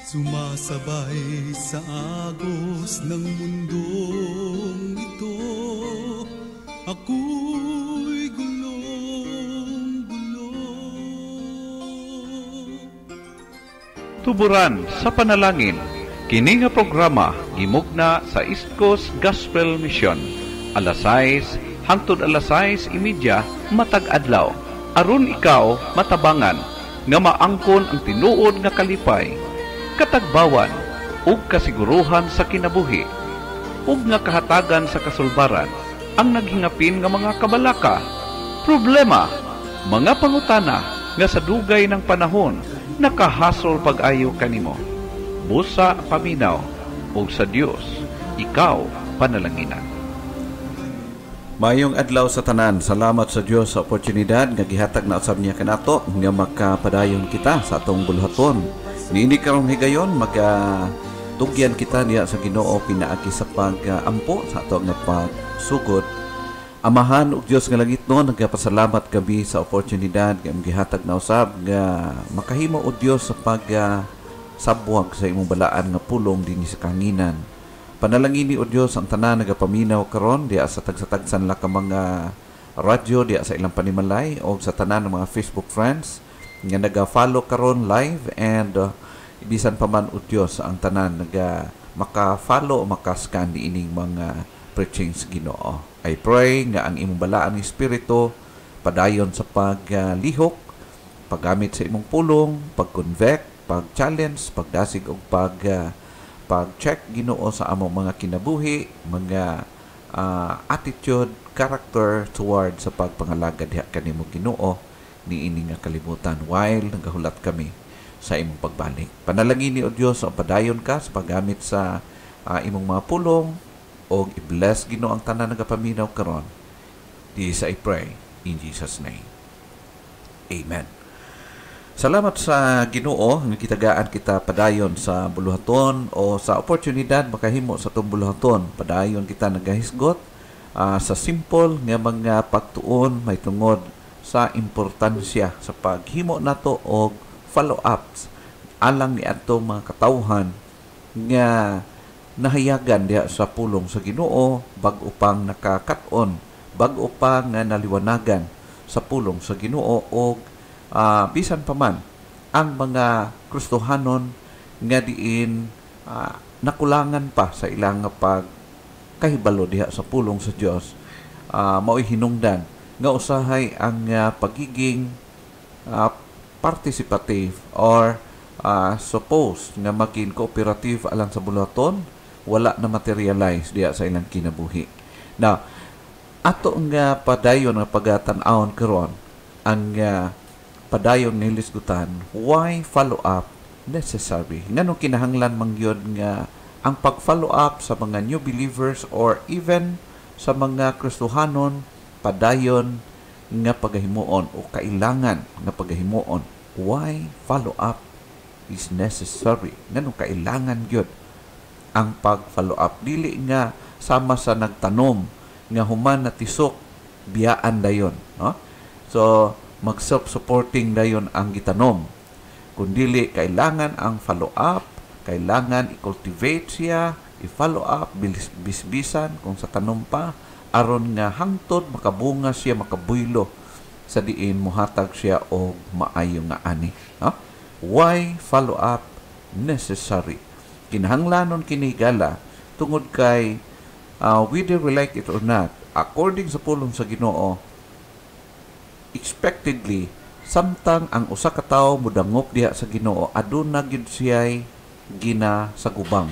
Sumasabay sa agos ng mundong ito, ako'y gulong-gulo. Tuburan sa panalangin, kini nga programa gimugna sa East Coast Gospel Mission, alas 6 hangtod alas 6:30 matag adlaw, aron ikaw matabangan nga maangkon ang tinuod nga kalipay, katagbawan ug kasiguruhan sa kinabuhi, ug nga kahatagan sa kasulbaran ang naghingapin nga mga kabalaka, problema, mga pangutana nga sa dugay ng panahon nakahasol pag-ayo kanimo. Busa paminaw ug sa Dios ikaw panalanginan. Mayong adlaw sa tanan. Salamat sa Dios sa oportunidad nga gihatag na usab niya kanato nga makapadayon kita sa atong bulhaton. Niini karong higayon magatugyan kita niya sa Ginoo pinaagi sa pag-ampo sa ato nga pagsugod. Amahan ug Dios nga langit no, nagapasalamat kami sa oportunidad nga gihatag na usab nga makahimo o Dios sa sabwag sa imong balaan nga pulong dinhi sa kanginan. Panalangini o Dios ang tanan nagapaminaw karon diya sa tagsatagsan la ka mga radyo diya sa ilang panimalay o sa tanan ng mga Facebook friends nga naga-follow karon live and bisan pa man o Dios ang tanan maka-follow o makascan di ining mga preachings Ginoo. I pray nga ang imong balaan ng Espiritu padayon sa paglihok, paggamit sa imong pulong, pag-convict, pag-challenge, pagdasig og pag-check Ginoo sa among mga kinabuhi, mga attitude, character toward sa pagpangalagad diha kanimo Ginoo niini nga kalibutan while nagahulat kami sa imong pagbalik. Panalangin ni o Dios ang padayon ka sa paggamit sa imong mga pulong o i-bless Ginoo ang tanan nagapaminaw karon. This I pray in Jesus' name. Amen. Salamat sa Ginoo nga kitagaan kita padayon sa buluhaton o sa oportunidad makahimo sa itong buluhaton. Padayon kita nagahisgot sa simple nga mga pagtuon may tungod sa importansya sa paghimo nato og follow-ups alang ni adtong mga katawhan nga nahayagan diha sa pulong sa Ginoo bag-o pang nakakaton, bag-o pang naliwanagan sa pulong sa Ginoo og bisan pa man ang mga Kristohanon nga diin nakulangan pa sa ilang pagkahibalo diha sa pulong sa Dios, mao'y hinungdan nga usahay ang pagiging participative or supposed nga maging cooperative alang sa bulaton wala na materialize diha sa ilang kinabuhi. Now, ato nga padayon nga pagatan-awon karon ang padayon nga hilisgutan, why follow up necessary? Nganong kinahanglan mangyod nga ang pag-follow up sa mga new believers or even sa mga Kristohanon padayon nga pagahimuon o kailangan nga pagahimuon. Why follow up is necessary? Nganong kailangan gyud ang pag-follow up? Dili nga sama sa nagtanom nga human na tisok biyaan dayon, no? So mag-self-supporting dayon ang gitanom. Kundili kailangan ang follow-up, kailangan i-cultivate siya, i-follow up, bisbisan kung sa tanom pa, aron nga hangtod makabunga siya, makabuylo sa diin muhatag siya og maayo nga ani. No? Why follow-up necessary? Kinahanglanon kini gala tungod kay whether we like it or not, according sa pulong sa Ginoo, expectedly samtang ang usa ka tawo mudangop diha sa Ginoo aduna gyud siya'y ginasagubang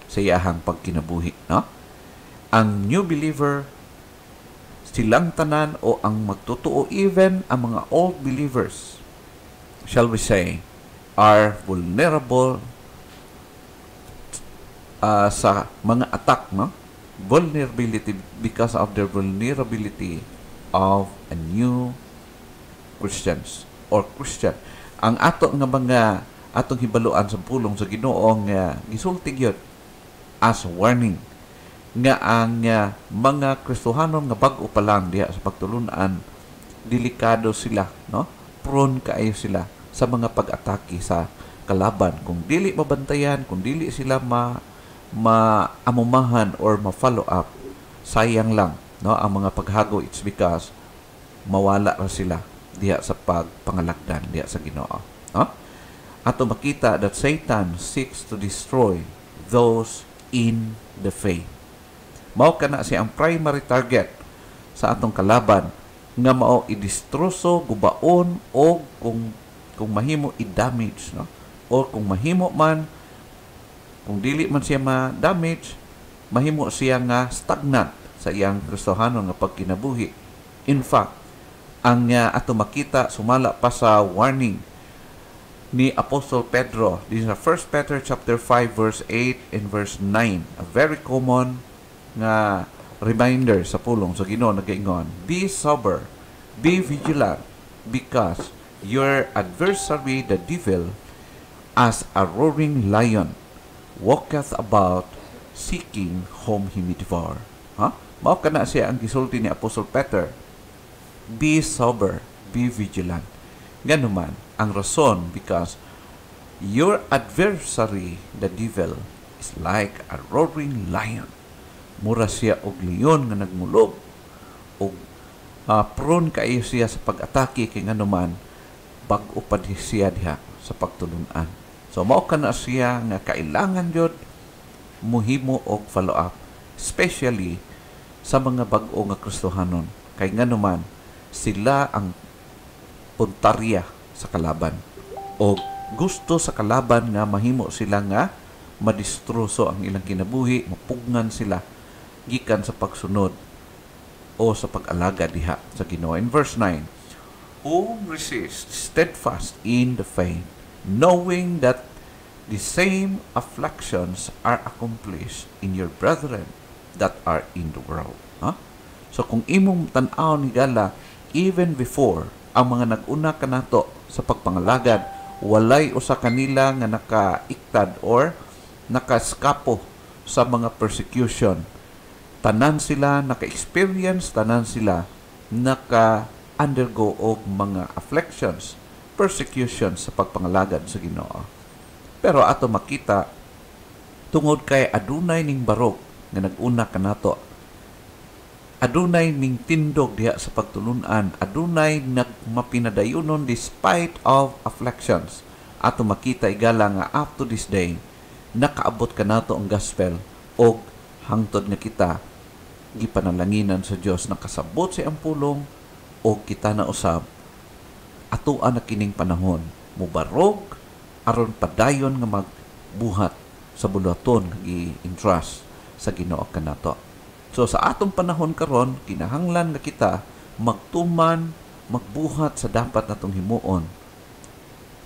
sa iyahang pagkinabuhi, no? Ang new believer silang tanan o ang magtotoo, even ang mga old believers, shall we say, are vulnerable sa mga attack, no? Vulnerability because of their vulnerability of a new Christians or Christian. Ang ato nga mga atong hibaluan sa pulong sa Ginoo nga gisulti gyud as warning nga ang mga Kristohanon nga bag-o pa lang diha sa pagtulunan, delikado sila, no? Prone kaayo sila sa mga pag-atake sa kalaban. Kung dili mabantayan, kung dili sila maamumahan or ma-follow up, sayang lang, no, ang mga paghago. It's because mawala ra sila diha sa pagpangalagdan diha sa Ginoo. No? Ato makita that Satan seeks to destroy those in the faith. Mao kana siya ang primary target sa atong kalaban, nga mao i-destroso, gubaon, o kung mahimo i-damage, no? O kung mahimo man, kung dili man siya ma-damage, mahimo siya nga stagnant sa iyang Kristohanon nga pagkinabuhi. In fact, ang ato makita sumala pa sa warning ni Apostle Pedro din sa 1 Peter chapter 5 verse 8 and verse 9, a very common nga reminder sa pulong sa Ginoo nagaingon, be sober, be vigilant, because your adversary the devil, as a roaring lion, walketh about seeking whom he may devour. Mao kana siya ang gisulti ni Apostle Peter. Be sober, be vigilant. Ganuman ang rason, because your adversary the devil is like a roaring lion. Mura siya og leon nga nagmulog, og prone kaayo siya sa pag-atake kay nganuman bag-o pa siya diha sa pagtulunan. So mao kana siya nga kailangan jud muhimo og follow up, especially sa mga bag-o nga Kristohanon, kay nganuman sila ang puntarya sa kalaban, o gusto sa kalaban nga mahimo sila nga madistroso ang ilang kinabuhi, mapugnan sila gikan sa pagsunod o sa pag-alaga diha sa Ginoo. In verse 9, whom resist steadfast in the faith, knowing that the same afflictions are accomplished in your brethren that are in the world. So kung imong tan-aw ni gala, even before ang mga nag-una kanato sa pagpangalagad, walay usa kanila nga nakaiktad or nakaskapo sa mga persecution. Tanan sila naka-experience, tanan sila naka-undergo og mga afflictions, persecutions sa pagpangalagad sa Ginoo. Pero ato makita, tungod kay adunay ning barok nga nag-una kanato, adunay ning tindog diha sa pagtulunan, adunay nagmapinadayunon despite of afflictions. Ato makita igala nga up to this day, nakaabot kanato ang gospel, og hangtod nga kita gipanalanginan sa Dios nakasabot sa ang pulong, o kita na usab atuan na kining panahon mubarog aron padayon nga magbuhat sa buluhaton nga gi-entrust sa Ginoo kanato. So sa atong panahon karon, kinahanglan nga kita magtuman, magbuhat sa dapat natong himuon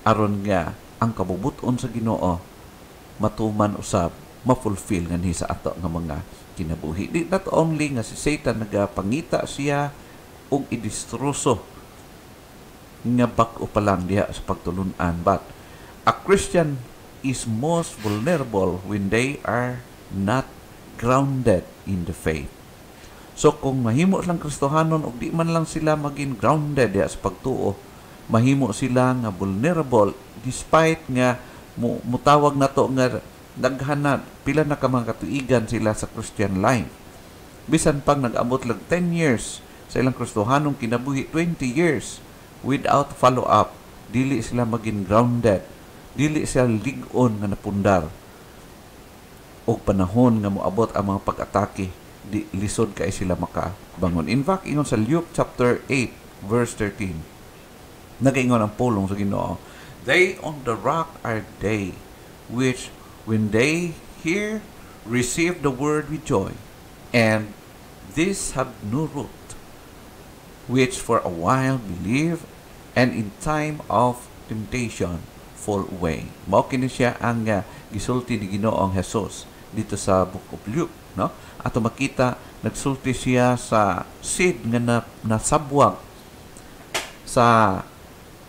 aron nga ang kabubuton sa Ginoo matuman usab, ma-fulfill nga ni sa ato nga mga kinabuhi. Di not only nga si Satan nagapangita siya og idistroso nga bag-o pa lang diha sa pagtulunan, but a Christian is most vulnerable when they are not grounded in the faith. So kung mahimo lang Kristohanon og di man lang sila maging grounded diha sa pagtuo, mahimo sila nga vulnerable despite nga mutawag nato nga daghanat pila na ka mga katuigan sila sa Christian life. Bisan pang nag-abot lang 10 years sa ilang Kristohanong kinabuhi, 20 years without follow-up, dili sila maging grounded, dili sila lig-on nga napundar. O panahon nga moabot ang mga pag-atake, di lisod kay sila makabangon. In fact, ingon sa Luke chapter 8 verse 13, nagaingon ang pulong sa Ginoo, they on the rock are they which when they hear, receive the word with joy, and this have no root, which for a while believe, and in time of temptation fall away. Mao kini siya ang gisulti ni Ginoong Hesus dito sa Book of Luke, no? Ato makita nagsulti siya sa seed nga nasabwag sa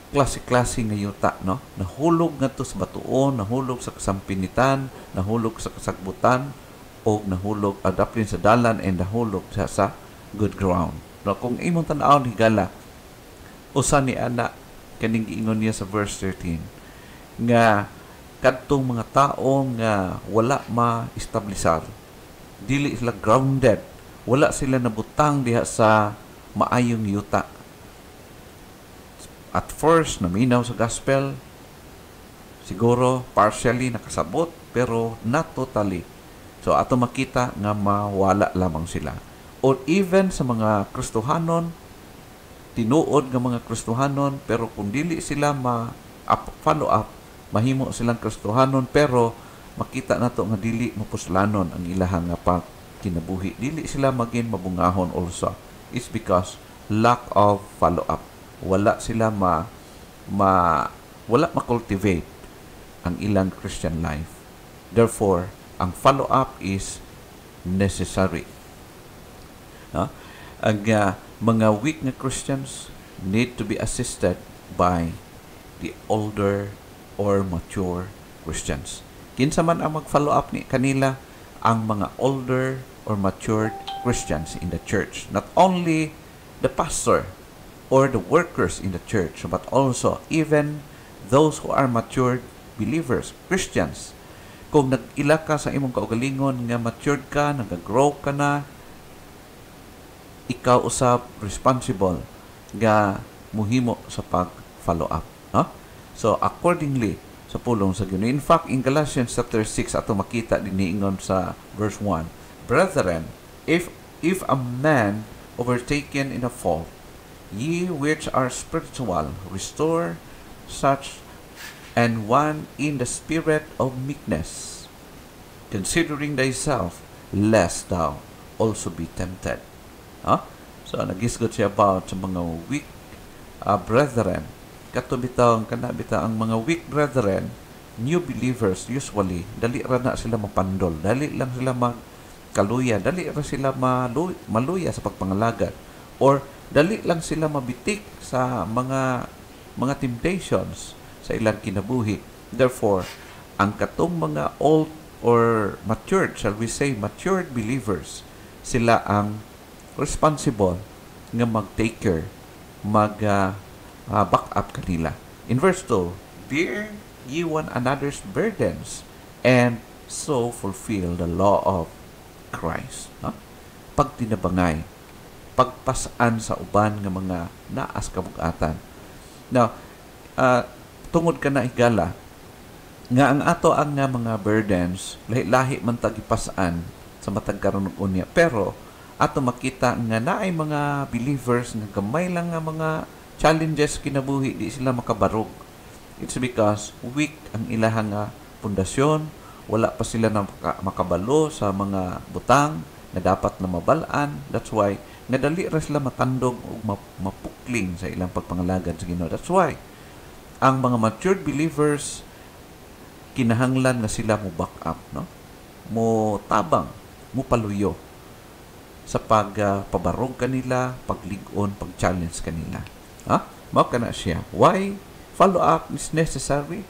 klase-klase nga yuta, no? Nahulog nga to sa batuon, nahulog sa kasampinitan, nahulog sa kasagbutan, o nahulog adapin sa dalan, and nahulog sa good ground. No, kung imong tan-aw ni gala, usa ni ana kaning giingon niya sa verse 13 nga kadtong mga tao nga wala ma-establisar, dili sila grounded, wala sila nabutang diha sa maayong yuta. At first, naminaw sa gospel, siguro partially nakasabot, pero not totally. So, ato makita nga mawala lamang sila. Or even sa mga Kristohanon, tinuod nga mga Kristohanon, pero kung dili sila follow up, mahimo silang Kristohanon, pero makita nato nga dili mapuslanon ang ilahang nga kinabuhi. Dili sila maging mabungahon also. It's because lack of follow up. Wala sila wala ma-cultivate ang ilang Christian life. Therefore, ang follow-up is necessary. Ang mga weak na Christians need to be assisted by the older or mature Christians. Kinsa man ang mag-follow up ni kanila, ang mga older or matured Christians in the church. Not only the pastor or the workers in the church, but also even those who are matured believers, Christians. Kung nag-ila ka sa imong kaugalingon nga matured ka, nag-grow ka na, ikaw usab responsible nga muhimo sa pag-follow up. So, accordingly, sa pulong sa Ginoo. In fact, in Galatians chapter 6, ato makita din niingon sa verse 1, Brethren, if a man overtaken in a fault, ye which are spiritual, restore such and one in the spirit of meekness, considering thyself, lest thou also be tempted. So, nagisgot siya about sa mga weak brethren. Katubitaw, kanabita ang mga weak brethren, new believers, usually, dali ra na sila mapandol, dali lang sila magkaluya, dali ra sila maluya sa pagpangalagad, or dali lang sila mabitik sa mga temptations sa ilang kinabuhi. Therefore, ang katong mga old or matured, shall we say, matured believers, sila ang responsible nga mag-take care, back up kanila. In verse 2, bear ye one another's burdens, and so fulfill the law of Christ. Pagtinabangay, pagpasaan sa uban nga mga naas kabugatan. Now, tungod ka na igala, nga ang ato ang nga mga burdens, lahi-lahi man tagipasaan sa matag karon unya. Pero, ato makita nga naay mga believers nga gamay lang nga mga challenges kinabuhi, di sila makabarog. It's because weak ang ilahang pundasyon, wala pa sila na makabalo sa mga butang na dapat na mabalaan. That's why, nga dali ra sila matandog o mapukling sa ilang pagpangalagad sa Ginoo. That's why, ang mga matured believers, kinahanglan nga sila mo back up, mo tabang, mo paluyo sa pagpabarog kanila, pagligon, pag-challenge kanila. Mao kana siya. Why follow up is necessary?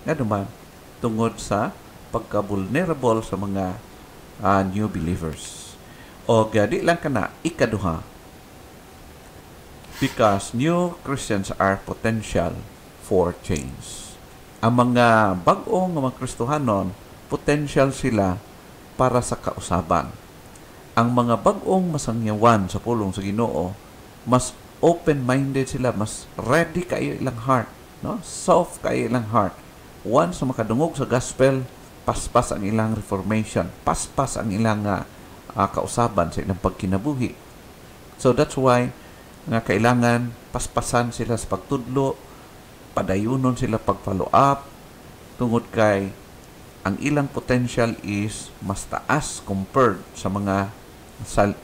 Nga naman, tungod sa pagka-vulnerable sa mga new believers. O di lang kana, ikaduha, because new Christians are potential for change. Ang mga bag-ong mga Kristohanon, potential sila para sa kausaban. Ang mga bag-ong masangyawan sa pulong sa Ginoo, mas open-minded sila, mas ready kayo ilang heart, soft kayo ilang heart. Once na makadungog sa gospel, paspas ang ilang reformation, paspas ang ilang kausaban sa ilang pagkinabuhi. So that's why nga kailangan paspasan sila sa pagtudlo, padayunon sila pag-follow up, tungod kay ang ilang potential is mas taas compared sa mga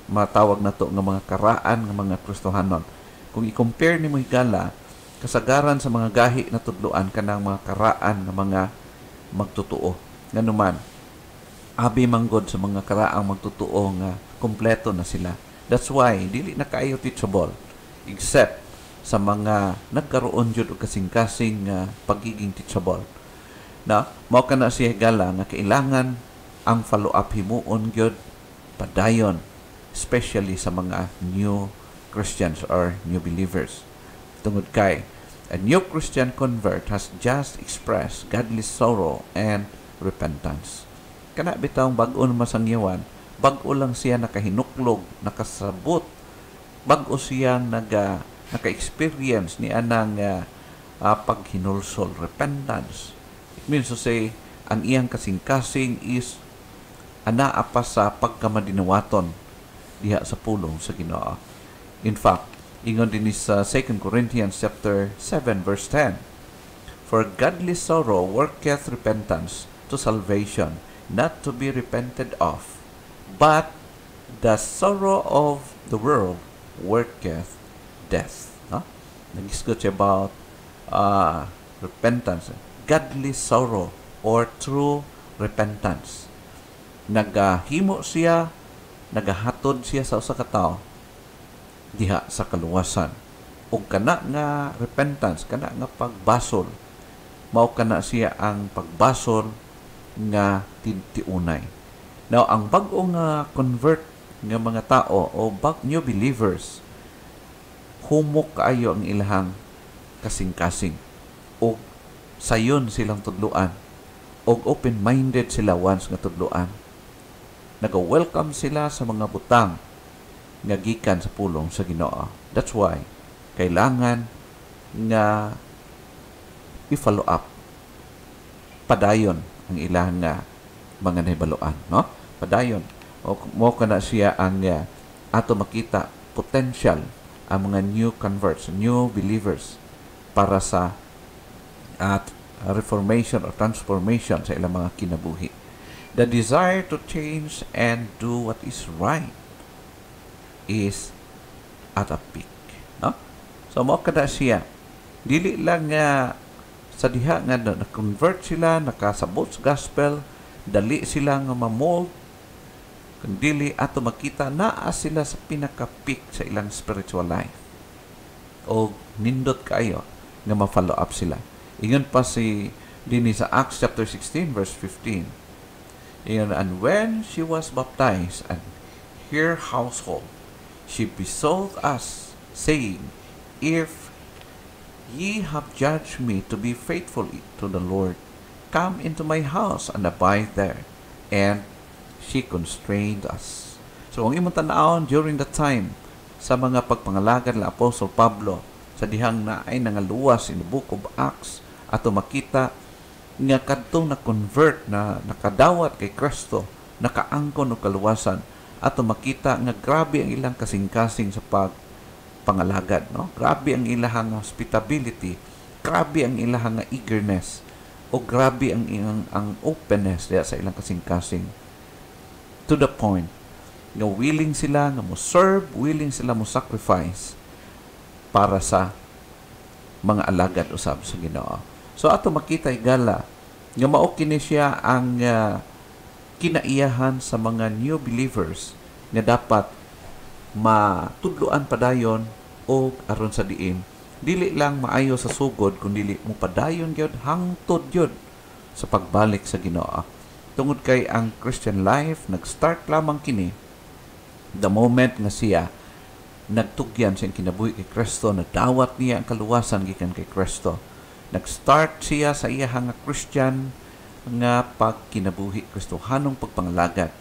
matawag na to nga mga karaan ng mga Kristohanon. Kung i-compare ni mo higala, kasagaran sa mga gahi na tudloan ka ng mga karaan ng mga magtutuo. Nganuman, abi manggod sa mga karaang magtutuo nga kompleto na sila. That's why, dili na kaayo teachable, except sa mga nagkaroon jud og kasing-kasing pagiging teachable. Mao kana siya higala nga kailangan ang follow-up himuon gyud padayon, especially sa mga new Christians or new believers. Tungod kay, A new Christian convert has just expressed godly sorrow and repentance. Kana bitawng bag-o na masangyawan, bag-o lang siya nakahinuklog, nakasabot, bag-o siyang naka-experience ni anang paghinulsol, repentance. It means to say, ang iyang kasing-kasing is anaa pa sa pagkamadinawaton diha sa pulong sa Ginoo. In fact, ingon din sa 2 Corinthians chapter 7 verse 10, For godly sorrow worketh repentance to salvation, not to be repented of, but the sorrow of the world worketh death. Nag-discuss about repentance, godly sorrow or true repentance. Nagahimo siya, nagahatod siya sa usa ka tawo diha sa kaluwasan. Ug kana nga repentance, kana nga pagbasol, mao kana siya ang pagbasol nga tintiunay. Now, ang bag-o nga convert nga mga tao o new believers, humok kaayo ang ilahang kasing-kasing. O sayon silang tudluan. O open-minded sila once nga tudluan. Nag-welcome sila sa mga butang nga gikan sa pulong sa Ginoo. That's why kailangan nga i-follow up, padayon ang ilang mga nahibaluan, no? Padayon. O mo kana siya ang ato makita potential ang mga new converts, new believers para sa reformation or transformation sa ilang mga kinabuhi. The desire to change and do what is right is at a peak. No? So, mo kada siya. Dili lang sa diha nga na-convert sila, nakasabot sa gospel, dali sila nga ma-mold, kundili ato makita naa sila sa pinaka-peak sa ilang spiritual life. O nindot kayo nga ma-follow up sila. Ingon pa si dini sa Acts chapter 16 verse 15. Ingon, and when she was baptized and her household, she besought us, saying, If ye have judged me to be faithful to the Lord, come into my house and abide there. And she constrained us. So, ang imong tan-awon during that time, sa mga pagpangalagad ng Apostle Pablo, sa dihang na ay nangaluwas in the book of Acts, ato makita nga kadtong na-convert na nakadawat kay Kristo, nakaangkon og kaluwasan, ato makita nga grabe ang ilang kasing-kasing sa pagpangalagad, no? Grabe ang ilang hospitality, grabe ang ilang eagerness, o grabe ang openness diya sa ilang kasing-kasing. To the point nga willing sila nga mo serve, willing sila mo sacrifice para sa mga alagad usab sa Ginoo. So ato makita igala nga mao kini siya ang kinaiyahan sa mga new believers nga dapat matudloan padayon o aron sa diin dili lang maayo sa sugod kundi mo padayon gyud hangtod gyud sa pagbalik sa Ginoo. Tungod kay ang Christian life nag-start lamang kini the moment nga siya nagtugyan sa kinabuhi kay Kristo, nadawat niya ang kaluwasan gikan kay Kristo. Nag-start siya sa iyang Christian nga pagkinabuhi Kristohanong pagpangalagad.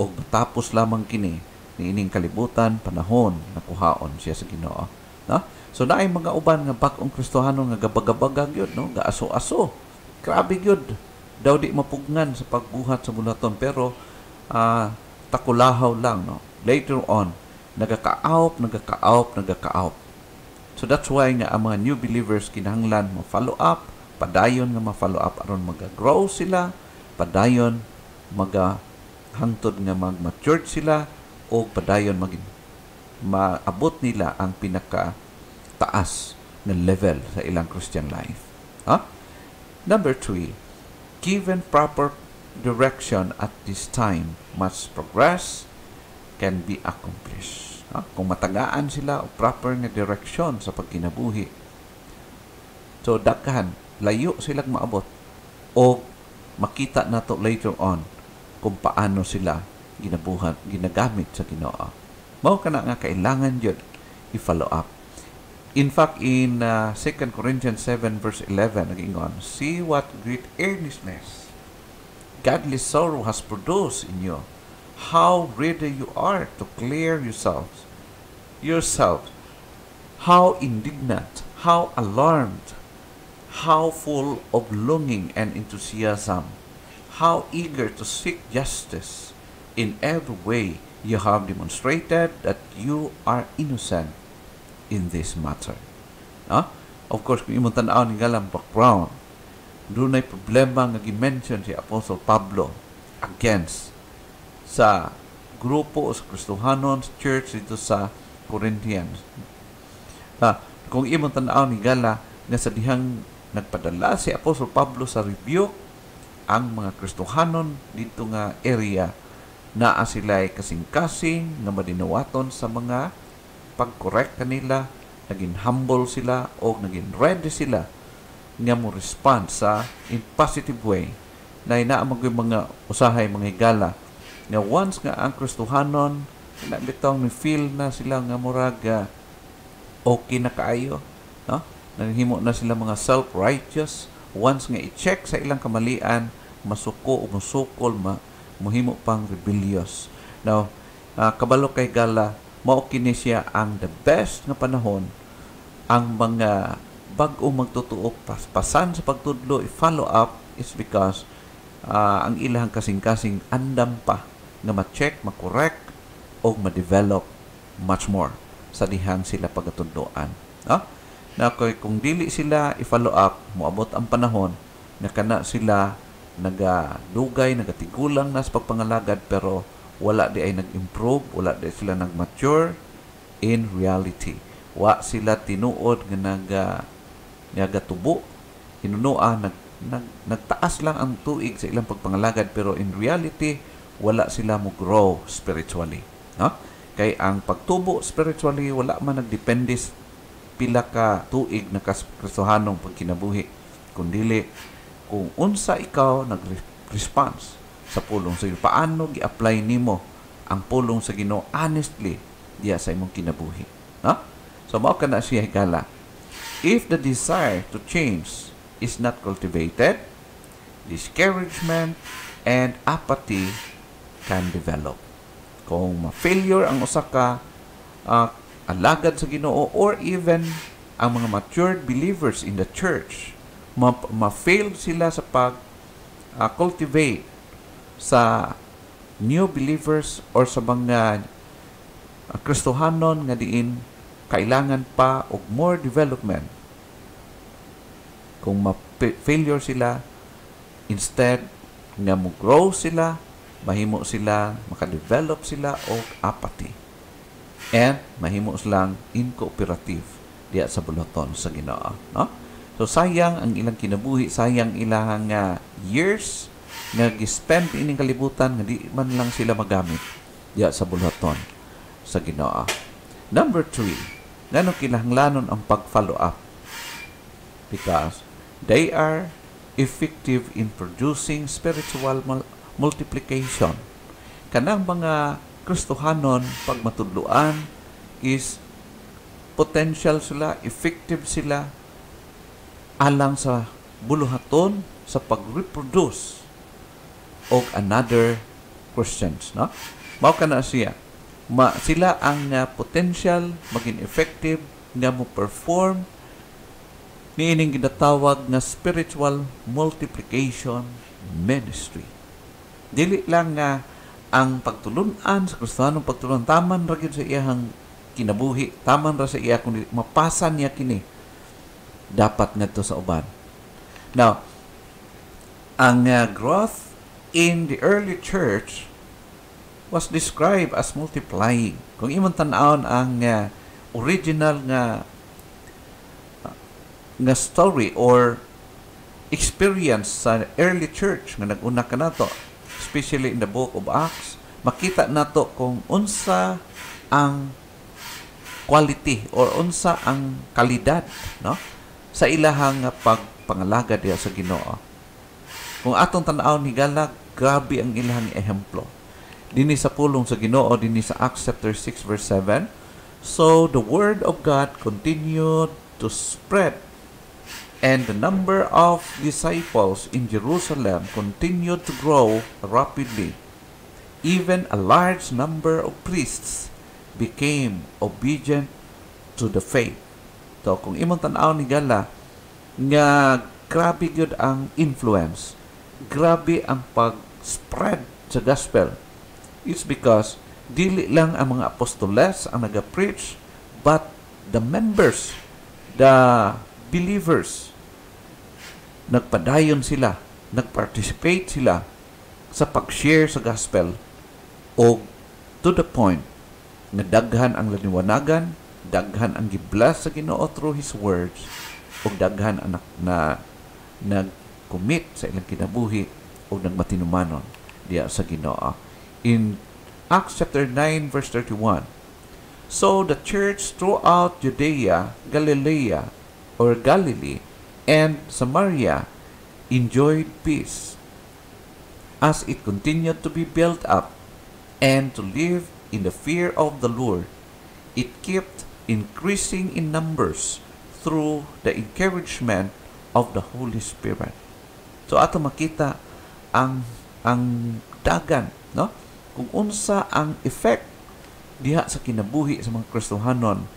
O matapos lamang kini niining kalibutan panahon nakuhaon siya sa Ginoo. No? So naay mga uban nga bag-ong Kristohano nga gabagabagag yun, no? Gaaso-aso. Grabe yun. Daw di mapugnan sa pagbuhat sa bulaton pero takulahaw lang, no? Later on, nagaka-out. So that's why nga ang mga new believers kinahanglan ma-follow up, padayon nga ma-follow up aron mag-grow sila, padayon hangtod nga mag-mature sila o padayon maabot nila ang pinaka taas na level sa ilang Christian life. Number 3, given proper direction at this time, much progress can be accomplished. Kung matagaan sila o proper nga direction sa pagkinabuhi, so daghan, layo silang maabot o makita nato later on kung paano sila ginagamit sa Ginoo. Mao kana nga kailangan yun i-follow up. In fact, in 2 Corinthians 7 verse 11, nagingon, see what great earnestness godly sorrow has produced in you. How ready you are to clear yourselves, how indignant, how alarmed, how full of longing and enthusiasm, how eager to seek justice. In every way you have demonstrated that you are innocent in this matter. Of course, kung imong tanaw ni galang background, doon ay problema nga gi-mention si Apostle Pablo against sa grupo o sa Kristohanon church dito sa Corinthians. Kung imong tanaw ni gala nga sa dihang nagpadala si Apostle Pablo sa rebuke ang mga Kristohanon dito nga area, naa sila'y kasing-kasing nga madinawaton sa mga pag-correct kanila, naging humble sila o naging ready sila nga mo respond sa in positive way na inaamag yung mga usahay, mga higala nga once nga ang Kristohanon bitaw ni feel na sila nga muraga okay na kaayo, no? Nanghimo na sila mga self-righteous, once nga i-check sa ilang kamalian, masuko o musukol, muhimo pang rebellious. Now, kabalo kay gala, mao kini siya ang the best nga panahon ang mga bag-o magtutuo pasan sa pagtudlo i-follow up is because ang ilang kasing-kasing andam pa nga ma-check, ma-correct o ma-develop much more sa dihang sila pagatudloan. Na kung dili sila i-follow up, moabot ang panahon na kana sila nagadugay, nagatigulang na sa pagpangalagad pero wala di ay nag-improve, wala di sila nag-mature in reality. Wa sila tinuod nga nagatubo, hinunua, nagtaas lang ang tuig sa ilang pagpangalagad pero in reality, wala sila mo grow spiritually. Kay ang pagtubo spiritually, wala man nagdepende pila ka tuig na Kristohanong pagkinabuhi, kundili kung unsa ikaw nag-response sa pulong sa iyo, paano gi-apply nimo ang pulong sa Ginoo honestly diya sa imong kinabuhi. So mao kana siya higala. If the desire to change is not cultivated, discouragement and apathy can develop. Kung ma-failure ang usa ka alagad sa Ginoo or even ang mga matured believers in the church, ma-fail sila sa pag-cultivate sa new believers or sa mga Kristohanon nga diin kailangan pa og more development. Kung ma-failure sila, instead nga mo-grow sila, mahimo sila, makadevelop sila og apathy. And mahimo silang incooperative diya sa buluton sa Ginoo. So sayang ang ilang kinabuhi, sayang ilang years nga gi-spend ining kalibutan nga di man lang sila magamit diya sa buluton sa Ginoo. Number 3, ngano kinahanglanon ang pag-follow up? Because they are effective in producing spiritual multiplication. Kanang mga Kristohanon pag matudluan is potential sila, effective sila alang sa buluhaton sa pag-reproduce of another Christians. Mao kana siya. Sila ang potential maging effective nga mo perform niining ginatawag nga spiritual multiplication ministry. Dili lang nga ang pagtulunan sa Kristohanong pagtulunan taman ra gyud sa iyang kinabuhi, taman ra sa iya kundi mapasan niya kini dapat ngadto sa uban. Now, ang growth in the early church was described as multiplying. Kung imong tan-awon ang original nga story or experience sa early church nga nag-una ka nato, especially in the book of Acts, makita nato kung unsa ang quality or unsa ang kalidad sa ilahang pagpangalagad diya sa Ginoo. Kung atong tan-awon higala, grabe ang ilahang ehemplo dinhi sa pulong sa Ginoo dinhi sa Acts chapter 6 verse 7. So the word of God continued to spread, and the number of disciples in Jerusalem continued to grow rapidly. Even a large number of priests became obedient to the faith. So kung imong tan-aw ni Gala, nga grabe gyud ang influence, grabe ang pag-spread sa gospel, it's because dili lang ang mga apostoles ang naga-preach, but the members, the believers, nagpadayon sila, nagparticipate sila sa pag-share sa gospel, o to the point na daghan ang laliwanagan, daghan ang gibless sa Ginoo through His words, o daghan ang nag-commit sa ilang kinabuhi o nagmatinumanon diya sa Ginoo. In Acts chapter 9 verse 31, so the church throughout Judea, Galilee, and Samaria enjoyed peace as it continued to be built up and to live in the fear of the Lord. It kept increasing in numbers through the encouragement of the Holy Spirit. So ato makita ang dagan, no? Kung unsa ang effect diha sa kinabuhi sa mga Kristohanon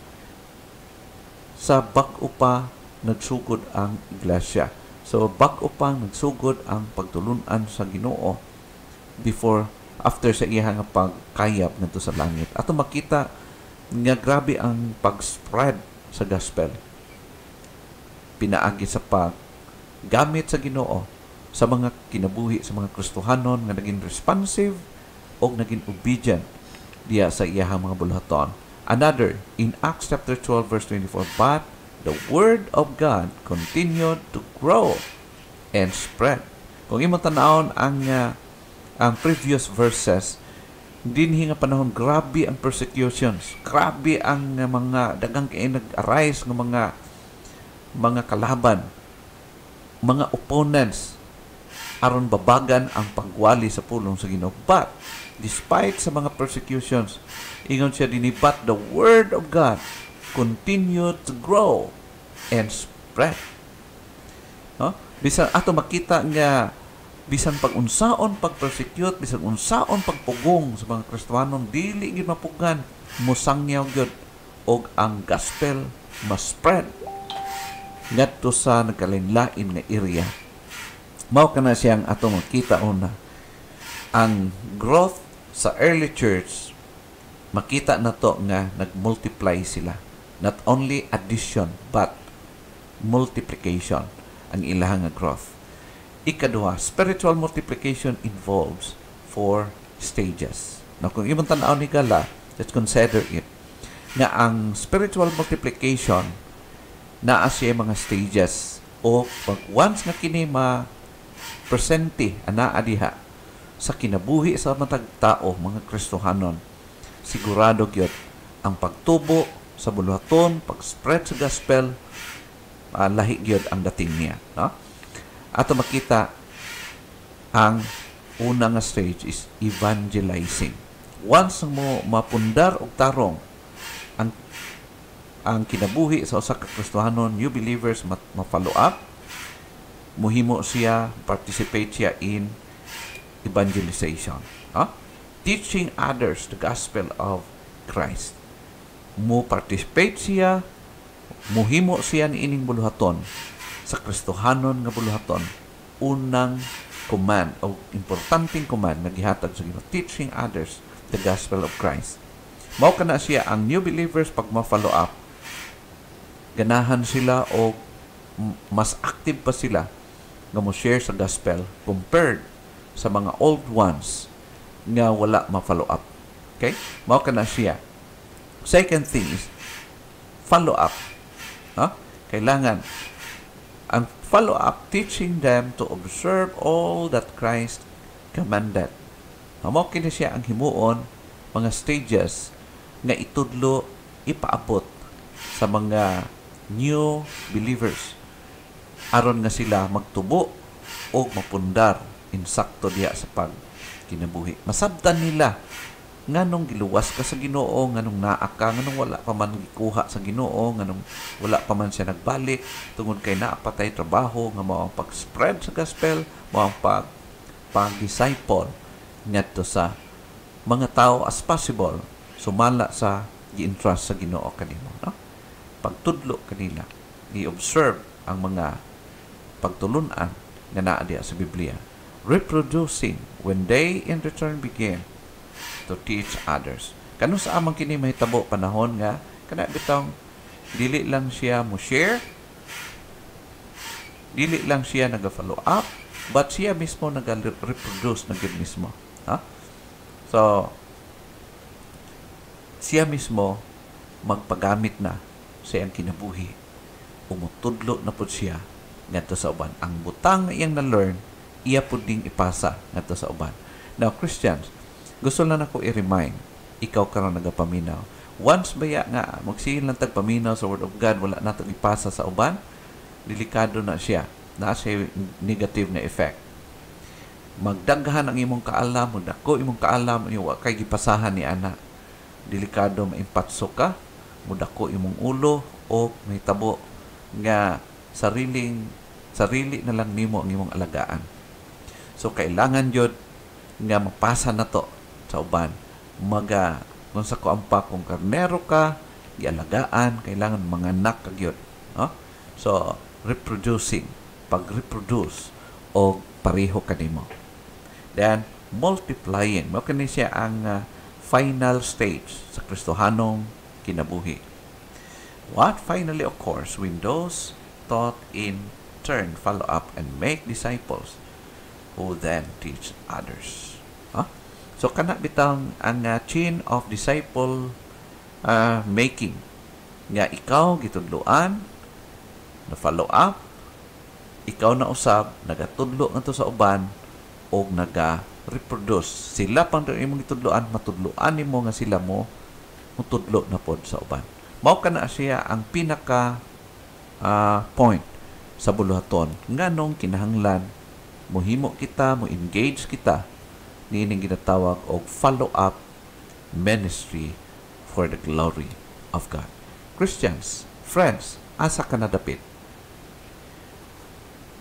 sa bag-o pa nagsugod ang iglesia. So bag-o pa nagsugod ang pagtulunan sa Ginoo after sa iya nga pagkayap ngadto sa langit. Ato makita nga grabe ang pag-spread sa gospel, pinaagi sa paggamit sa Ginoo sa mga kinabuhi sa mga Kristohanon nga naging responsive o naging obedient diya sa iyahang mga buluhaton. Another, in Acts chapter 12 verse 24, but the word of God continued to grow and spread. Kung imong tan-awon ang previous verses, dinhi nga panahon grabe ang persecutions, grabe ang mga daghang kay nag-arise ng mga kalaban, mga opponents aron babagan ang pagwali sa pulong sa Ginoo. But despite sa mga persecutions, ingon siya dinhi, but the word of God continued to grow and spread. No? Bisan ato makita nga bisan pag-unsaon pag-persecute, bisan unsaon pagpugong sa mga Kristohanon, dili gid mapugan, musangyaw gyud og ang gospel mas spread ngadto sa nagkalain-lain nga area. Mao kana siyang ato makita una ang growth sa early church. Makita na to nga nag-multiply sila, not only addition but multiplication ang ilahang nga growth. Ikaduha, spiritual multiplication involves 4 stages. Now, kung imong tan-aw ni Gala, let's consider it, nga ang spiritual multiplication naa siya mga stages, o pag once nga kini ma-presente, anaa diha sa kinabuhi sa matag tao, mga Kristohanon, sigurado gyud ang pagtubo sa buluhaton, pag-spread sa gospel, lahi gyud ang dating niya, no? Ato makita ang una nga stage is evangelizing. Once mo mapundar og tarong ang kinabuhi sa usa ka Kristohanon, new believers, ma-follow up, muhimo siya, participate siya in evangelization, teaching others the gospel of Christ. Mo participate siya, muhimo siya ni ining buluhaton sa Kristohanon nga buluhaton. Unang command o importanteng command nga gihatag sa Ginoo, teaching others the gospel of Christ. Mao kana siya ang new believers pag ma-follow up, ganahan sila o mas active pa sila nga mo share sa gospel compared sa mga old ones nga wala ma-follow up. Okay? Mao kana siya. Second thing is follow up. Kailangan ang follow up, teaching them to observe all that Christ commanded. Mao kini siya ang himuon, mga stages nga itudlo ipaabot sa mga new believers aron nga sila magtubo o mapundar insakto diya sa pagkinabuhi. Masabtan nila nganong giluwas ka sa Ginoo, nganong naa ka, nganong wala pa man gikuha sa Ginoo, nganong wala pa man siya nagbalik tungod kay naa pa tay trabaho nga mao ang pag-spread sa gospel, mao ang pag-disciple ngadto sa mga tao as possible sumala sa gi-entrust sa Ginoo kanimo, no? Pagtudlo kanila, i-observe ang mga pagtulunan nga naa diha sa Biblia, reproducing when they in return begin to teach others. Kano sa amang kini mahitabo panahon nga kana bitong dili lang siya mo share, dili lang siya naga-follow up, but siya mismo naga-reproduce na gid mismo. Ha? So, siya mismo magpagamit na sa iyang kinabuhi. Umutudlo na po siya ngadto sa uban. Ang butang nga iyang na-learn, iya po ding ipasa ngadto sa uban. Now, Christians, gusto lang ako i-remind, ikaw karon nagapaminaw. Once baya nga, magsigil lang tagpaminaw sa Word of God, wala natin ipasa sa uban, delikado na siya. Na siya negative na effect. Magdaghan ang imong kaalam, mudako imong kaalam, wa kay gipasahan ni ana. Delikado maimpatso ka, mudako imong ulo, o may tabo nga sarili na lang nimo ang imong alagaan. So, kailangan yun nga mapasa na to sa uban. Kung sa kuampa, kung karnero ka, ialagaan, kailangan manganak ka yun. No? So, reproducing, pag-reproduce, o pareho ka nimo. Then, multiplying. Mao kani siya ang final stage sa Kristohanong kinabuhi. What finally occurs when those taught in turn follow up and make disciples who then teach others. Huh? So, kana bitang ang chain of disciple making nga ikaw gitudloan, na follow up, ikaw na usab, nagatudlo ngadto sa uban, o naga-reproduce. Sila pang imong gitudloan, matudloan nimo nga sila mo mutudlo na pod sa uban. Mao kana siya ang pinaka point sa buluhaton nganong kinahanglan mohimo kita, mo engage kita niining ginatawag og follow-up ministry for the glory of God. Christians, friends, asa ka nadapit?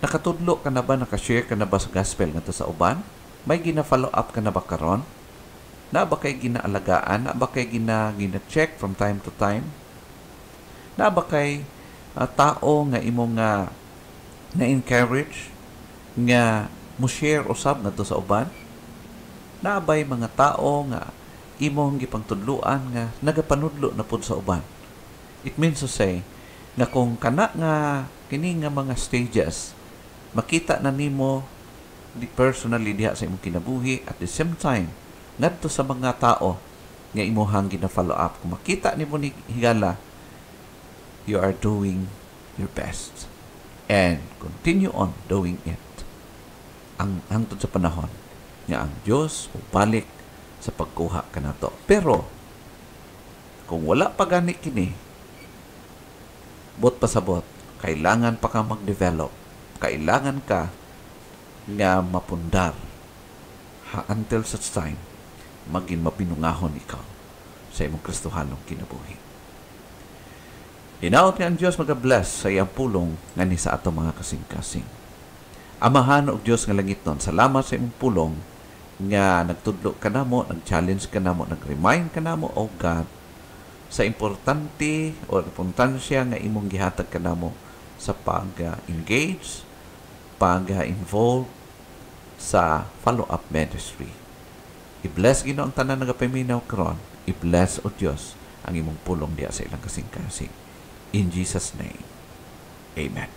Nakatudlo ka na ba, nakashare ka na ba sa gospel nga to sa uban? May gina-follow up ka na ba karon? Na ba kay ginaalagaan? Na ba kay gina-check from time to time? Na ba kay tao nga imong na-encourage nga mo share usab nga to sa uban? Na ba'y mga tao nga imong gipangtudluan nga nagapanudlo na pud sa uban? It means to say nga kung kana nga kini nga mga stages makita na nimo personally diha sa imong kinabuhi, at the same time ngadto sa mga tao nga imong gina-follow up, kung makita nimo ni higala, you are doing your best and continue on doing it hangtod sa panahon nga ang Diyos balik sa pagkuha kanato. Pero kung wala pa gani kini, bot pasabot, kailangan pa ka mag-develop, kailangan ka nga mapundar until such time maging mapinungahon ikaw sa imong Kristohanong kinabuhi. Hinaot nga ang Diyos mag-bless sa iyang pulong nga ni sa ato mga kasing-kasing. Amahan og Diyos nga langiton, salamat sa imong pulong nga nagtudlo ka namo, nag-challenge ka namo, nag-remind ka namo, oh God, sa importante o importansya nga imong gihatag ka namo sa pag-engage, pag-involve sa follow-up ministry. I-bless Ginoo ang tanan nagapaminaw karon. I-bless o Diyos ang imong pulong diya sa ilang kasing-kasing. In Jesus' name, Amen.